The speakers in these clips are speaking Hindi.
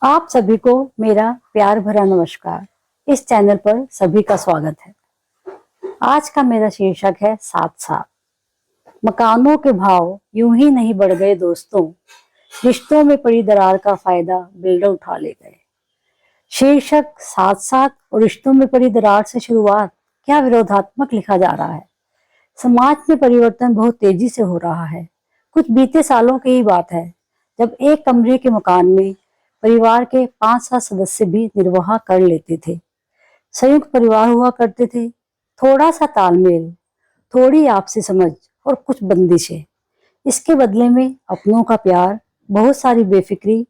आप सभी को मेरा प्यार भरा नमस्कार। इस चैनल पर सभी का स्वागत है। आज का मेरा शीर्षक है साथ साथ। मकानों के भाव यूं ही नहीं बढ़ गए दोस्तों, रिश्तों में पड़ी दरार का फायदा बिल्डर उठा ले गए। शीर्षक साथ साथ और रिश्तों में पड़ी दरार से शुरुआत क्या विरोधात्मक लिखा जा रहा है। समाज में परिवर्तन बहुत तेजी से हो रहा है। कुछ बीते सालों की ही बात है जब एक कमरे के मकान में परिवार के 5-7 सदस्य भी निर्वाह कर लेते थे। संयुक्त परिवार हुआ करते थे। थोड़ा सा तालमेल, थोड़ी आपसी समझ और कुछ बंदिशें। इसके बदले में अपनों का प्यार, बहुत सारी बेफिक्री।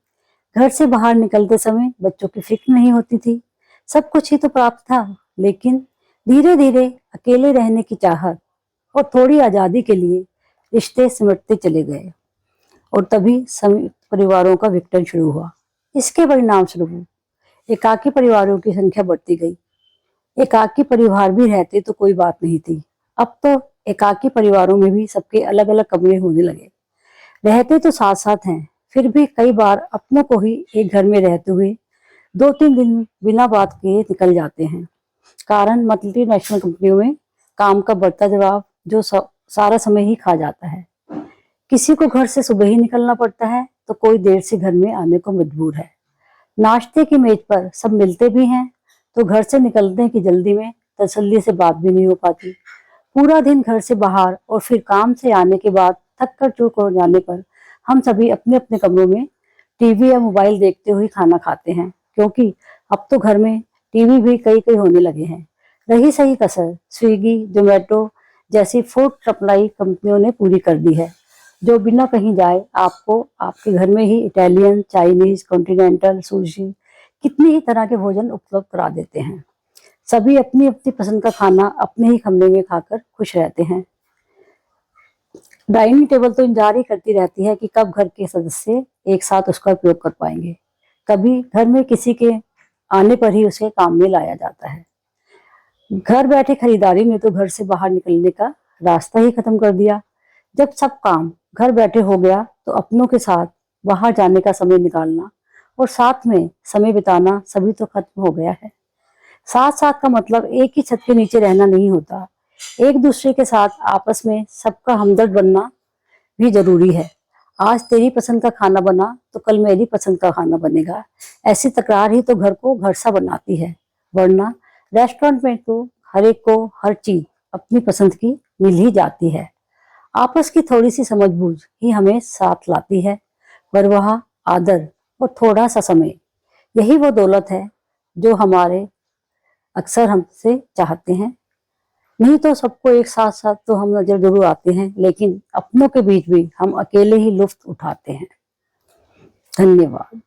घर से बाहर निकलते समय बच्चों की फिक्र नहीं होती थी। सब कुछ ही तो प्राप्त था, लेकिन धीरे धीरे अकेले रहने की चाहत और थोड़ी आजादी के लिए रिश्ते सिमटते चले गए। और तभी संयुक्त परिवारों का विघटन शुरू हुआ। इसके परिणाम स्वरूप एकाकी परिवारों की संख्या बढ़ती गई। एकाकी परिवार भी रहते तो कोई बात नहीं थी, अब तो एकाकी परिवारों में भी सबके अलग अलग कमरे होने लगे। रहते तो साथ साथ हैं, फिर भी कई बार अपनों को ही एक घर में रहते हुए 2-3 दिन बिना बात किए निकल जाते हैं। कारण मल्टीनेशनल कंपनियों में काम का बढ़ता दबाव जो सारा समय ही खा जाता है। किसी को घर से सुबह ही निकलना पड़ता है तो कोई देर से घर में आने को मजबूर है। नाश्ते की मेज पर सब मिलते भी हैं तो घर से निकलने की जल्दी में तसल्ली से बात भी नहीं हो पाती। पूरा दिन घर से बाहर और फिर काम से आने के बाद थक कर चूक हो जाने पर हम सभी अपने अपने कमरों में टीवी या मोबाइल देखते हुए खाना खाते हैं, क्योंकि अब तो घर में टीवी भी कई कई होने लगे हैं। रही सही कसर स्विगी, जोमेटो जैसी फूड सप्लाई कंपनियों ने पूरी कर दी है, जो बिना कहीं जाए आपको आपके घर में ही इटालियन, चाइनीज, कॉन्टिनेंटल, सुशी कितनी ही तरह के भोजन उपलब्ध करा देते हैं। सभी अपनी अपनी पसंद का खाना अपने ही कमरे में खाकर खुश रहते हैं। डाइनिंग टेबल तो इंतजार ही करती रहती है कि कब घर के सदस्य एक साथ उसका उपयोग कर पाएंगे। कभी घर में किसी के आने पर ही उसे काम में लाया जाता है। घर बैठे खरीदारी ने तो घर से बाहर निकलने का रास्ता ही खत्म कर दिया। जब सब काम घर बैठे हो गया तो अपनों के साथ बाहर जाने का समय निकालना और साथ में समय बिताना सभी तो खत्म हो गया है। साथ साथ का मतलब एक ही छत के नीचे रहना नहीं होता। एक दूसरे के साथ आपस में सबका हमदर्द बनना भी जरूरी है। आज तेरी पसंद का खाना बना तो कल मेरी पसंद का खाना बनेगा। ऐसी तकरार ही तो घर को घर सा बनाती है। वरना रेस्टोरेंट में तो हर एक को हर चीज अपनी पसंद की मिल ही जाती है। आपस की थोड़ी सी समझबूझ ही हमें साथ लाती है। परवाह, आदर और थोड़ा सा समय, यही वो दौलत है जो हमारे अक्सर हमसे चाहते हैं। नहीं तो सबको एक साथ साथ तो हम नजर जरूर आते हैं, लेकिन अपनों के बीच भी हम अकेले ही लुत्फ उठाते हैं। धन्यवाद।